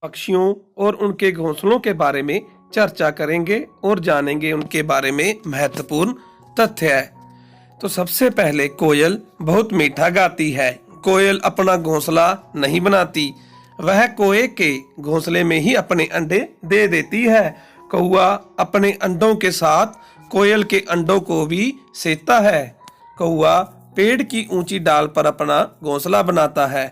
पक्षियों और उनके घोंसलों के बारे में चर्चा करेंगे और जानेंगे उनके बारे में महत्वपूर्ण तथ्य है। तो सबसे पहले कोयल बहुत मीठा गाती है। कोयल अपना घोंसला नहीं बनाती, वह कोए के घोंसले में ही अपने अंडे दे देती है। कौआ अपने अंडों के साथ कोयल के अंडों को भी सेता है। कौआ पेड़ की ऊंची डाल पर अपना घोंसला बनाता है।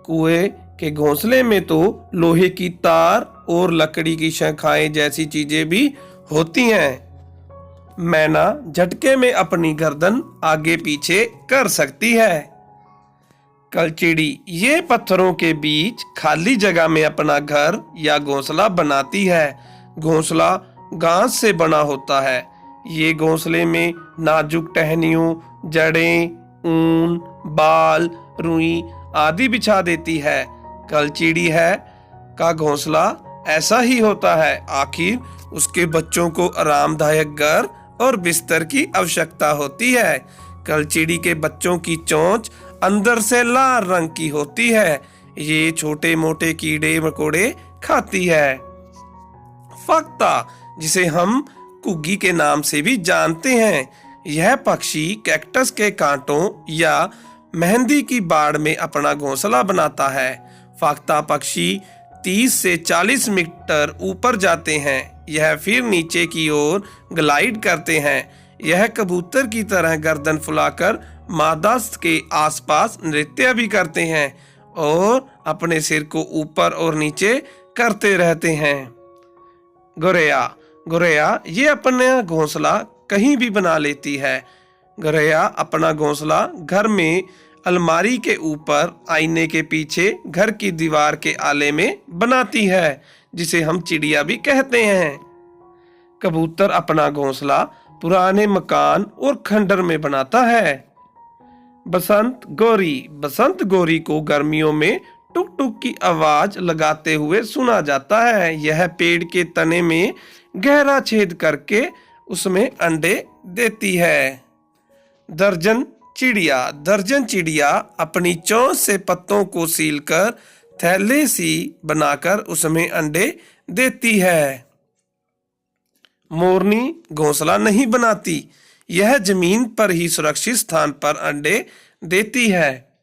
कुएं के घोंसले में तो लोहे की तार और लकड़ी की शाखाएं जैसी चीजें भी होती हैं। मैना झटके में अपनी गर्दन आगे पीछे कर सकती है। कलचिड़ी ये पत्थरों के बीच खाली जगह में अपना घर या घोंसला बनाती है। घोंसला घास से बना होता है। ये घोंसले में नाजुक टहनियों, जड़ें, ऊन, बाल, रुई आदि बिछा देती है। कलचिड़ी है का घोंसला ऐसा ही होता है। आखिर उसके बच्चों को आरामदायक घर और बिस्तर की आवश्यकता होती है। कलचिड़ी के बच्चों की चोंच अंदर से लाल रंग की होती है। ये छोटे मोटे कीड़े मकोड़े खाती है। फक्ता जिसे हम कुग्गी के नाम से भी जानते हैं, यह पक्षी कैक्टस के कांटों या मेहंदी की बाड़ में अपना घोंसला बनाता है। फाख्ता पक्षी 30 से 40 मीटर ऊपर जाते हैं। यह फिर नीचे की ओर ग्लाइड करते हैं। यह कबूतर की तरह गर्दन फुलाकर मादा के आसपास नृत्य भी करते हैं और अपने सिर को ऊपर और नीचे करते रहते हैं। गोरैया ये अपना घोंसला कहीं भी बना लेती है। गोरैया अपना घोंसला घर में अलमारी के ऊपर, आईने के पीछे, घर की दीवार के आले में बनाती है, जिसे हम चिड़िया भी कहते हैं। कबूतर अपना घोंसला पुराने मकान और खंडर में बनाता है। बसंत गोरी को गर्मियों में टुक टुक की आवाज लगाते हुए सुना जाता है। यह पेड़ के तने में गहरा छेद करके उसमें अंडे देती है। दर्जन चिड़िया अपनी चोंच से पत्तों को सीलकर थैले सी बनाकर उसमें अंडे देती है। मोरनी घोंसला नहीं बनाती, यह जमीन पर ही सुरक्षित स्थान पर अंडे देती है।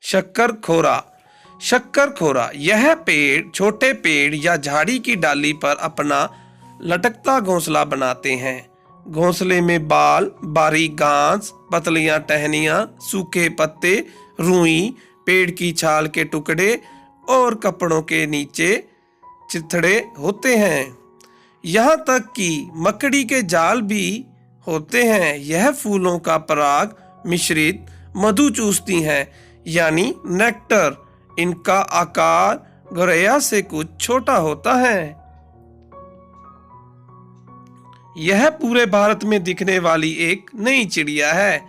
शक्करखोरा यह छोटे पेड़ या झाड़ी की डाली पर अपना लटकता घोंसला बनाते हैं। घोंसले में बाल, बारीक घास, पतलियां टहनियां, सूखे पत्ते, रुई, पेड़ की छाल के टुकड़े और कपड़ों के नीचे चिथड़े होते हैं। यहाँ तक कि मकड़ी के जाल भी होते हैं। यह फूलों का पराग मिश्रित मधु चूसती हैं, यानी नेक्टर। इनका आकार गोरैया से कुछ छोटा होता है। यह पूरे भारत में दिखने वाली एक नई चिड़िया है।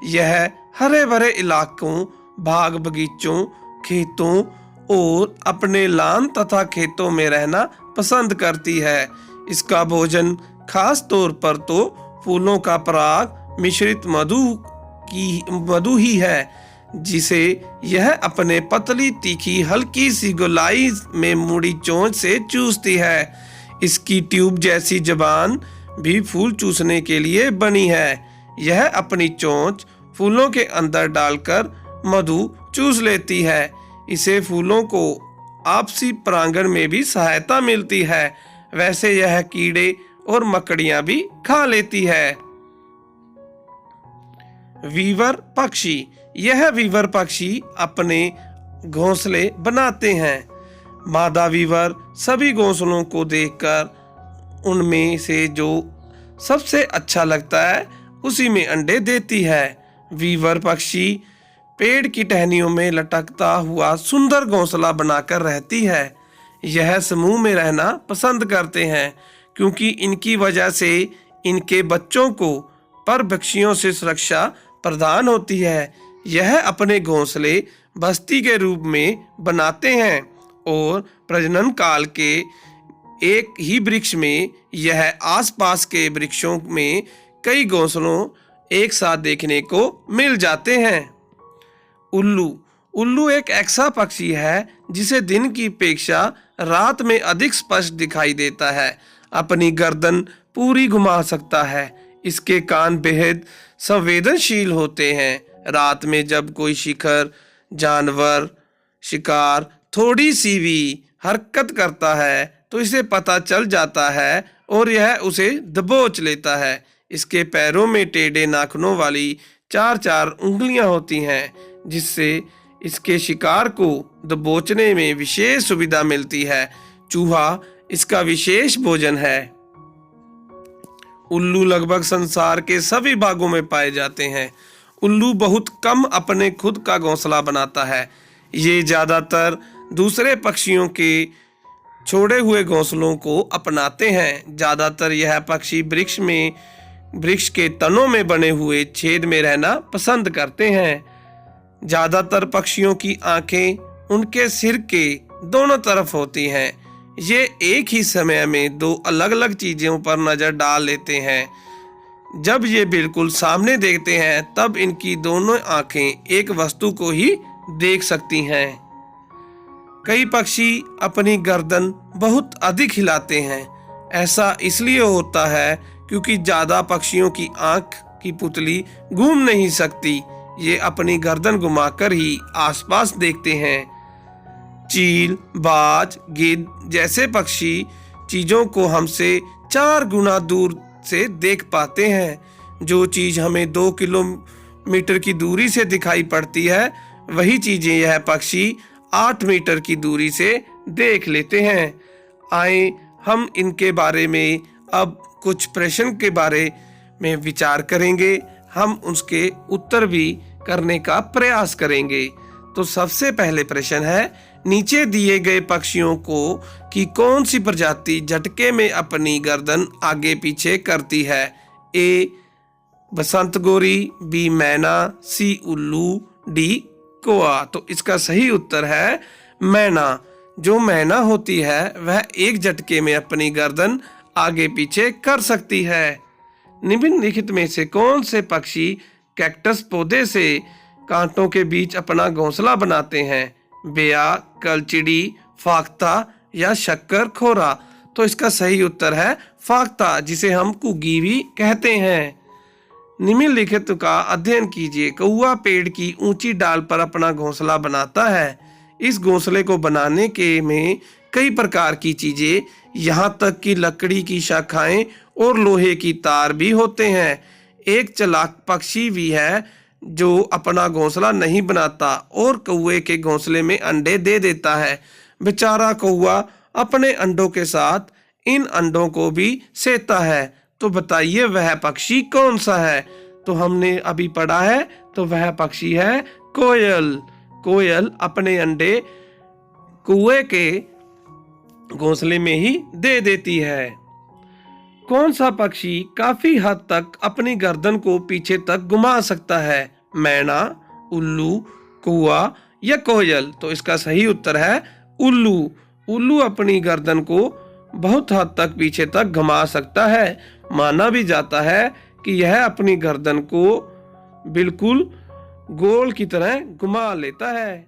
यह हरे भरे इलाकों, बाग बगीचों, खेतों और अपने लान तथा खेतों में रहना पसंद करती है। इसका भोजन खास तौर पर तो फूलों का पराग मिश्रित मधु ही है, जिसे यह अपने पतली तीखी हल्की सी गोलाई में मुड़ी चोंच से चूसती है। इसकी ट्यूब जैसी जबान भी फूल चूसने के लिए बनी है। यह अपनी चोंच फूलों के अंदर डालकर मधु चूस लेती है। इसे फूलों को आपसी परागण में भी सहायता मिलती है। वैसे यह कीड़े और मकड़ियां भी खा लेती है। यह वीवर पक्षी अपने घोंसले बनाते हैं। मादा वीवर सभी घोंसलों को देखकर उनमें से जो सबसे अच्छा लगता है उसी में अंडे देती है। वीवर पक्षी पेड़ की टहनियों में लटकता हुआ सुंदर घोंसला बनाकर रहती है। यह समूह में रहना पसंद करते हैं, क्योंकि इनकी वजह से इनके बच्चों को परभक्षियों से सुरक्षा प्रदान होती है। यह अपने घोंसले बस्ती के रूप में बनाते हैं और प्रजनन काल के एक ही वृक्ष में यह आसपास के वृक्षों में कई घोंसलों एक साथ देखने को मिल जाते हैं। उल्लू एक ऐसा पक्षी है जिसे दिन की अपेक्षा रात में अधिक स्पष्ट दिखाई देता है। अपनी गर्दन पूरी घुमा सकता है। इसके कान बेहद संवेदनशील होते हैं। रात में जब कोई शिकार जानवर शिकार थोड़ी सी भी हरकत करता है तो इसे पता चल जाता है और यह उसे दबोच लेता है। इसके पैरों में टेढ़े नाखूनों वाली 4-4 उंगलियां होती हैं, जिससे इसके शिकार को दबोचने में विशेष सुविधा मिलती है। चूहा इसका विशेष भोजन है। उल्लू लगभग संसार के सभी भागों में पाए जाते हैं। उल्लू बहुत कम अपने खुद का घोंसला बनाता है। ये ज्यादातर दूसरे पक्षियों के छोड़े हुए घोंसलों को अपनाते हैं। ज्यादातर यह पक्षी वृक्ष के तनों में बने हुए छेद में रहना पसंद करते हैं। ज्यादातर पक्षियों की आंखें उनके सिर के दोनों तरफ होती हैं। ये एक ही समय में 2 अलग-अलग चीजों पर नजर डाल लेते हैं। जब ये बिल्कुल सामने देखते हैं तब इनकी दोनों आंखें एक वस्तु को ही देख सकती हैं। कई पक्षी अपनी गर्दन बहुत अधिक हिलाते हैं। ऐसा इसलिए होता है क्योंकि ज्यादा पक्षियों की आंख की पुतली घूम नहीं सकती। ये अपनी गर्दन घुमाकर ही आसपास देखते हैं। चील, बाज, गिद्ध जैसे पक्षी चीजों को हमसे 4 गुना दूर से देख पाते हैं। जो चीज हमें 2 किलोमीटर की दूरी से दिखाई पड़ती है, वही चीजें यह पक्षी 8 मीटर की दूरी से देख लेते हैं। आए हम इनके बारे में अब कुछ प्रश्न के बारे में विचार करेंगे। हम उसके उत्तर भी करने का प्रयास करेंगे। तो सबसे पहले प्रश्न है, नीचे दिए गए पक्षियों को कि कौन सी प्रजाति झटके में अपनी गर्दन आगे पीछे करती है? ए बसंत गोरी, बी मैना, सी उल्लू, डी कौआ। तो इसका सही उत्तर है मैना। जो मैना होती है वह एक झटके में अपनी गर्दन आगे पीछे कर सकती है। निम्नलिखित में से कौन से पक्षी कैक्टस पौधे से कांटों के बीच अपना घोंसला बनाते हैं? बेया, कलचिड़ी, फाख्ता या शक्कर खोरा। तो इसका सही उत्तर है फाख्ता, जिसे हम कुगी भी कहते हैं। निम्नलिखित का अध्ययन कीजिए। कौआ पेड़ की ऊंची डाल पर अपना घोंसला बनाता है। इस घोंसले को बनाने के में कई प्रकार की चीजें, यहाँ तक कि लकड़ी की शाखाएं और लोहे की तार भी होते हैं। एक चालाक पक्षी भी है जो अपना घोंसला नहीं बनाता और कौवे के घोंसले में अंडे दे देता है। बेचारा कौवा अपने अंडों के साथ इन अंडों को भी सेता है। तो बताइए वह पक्षी कौन सा है? तो हमने अभी पढ़ा है, तो वह पक्षी है कोयल। कोयल अपने अंडे कौवे के घोंसले में ही दे देती है। कौन सा पक्षी काफी हद तक अपनी गर्दन को पीछे तक घुमा सकता है? मैना, उल्लू, कौआ या कोयल। तो इसका सही उत्तर है उल्लू। उल्लू अपनी गर्दन को बहुत हद तक पीछे तक घुमा सकता है। माना भी जाता है कि यह अपनी गर्दन को बिल्कुल गोल की तरह घुमा लेता है।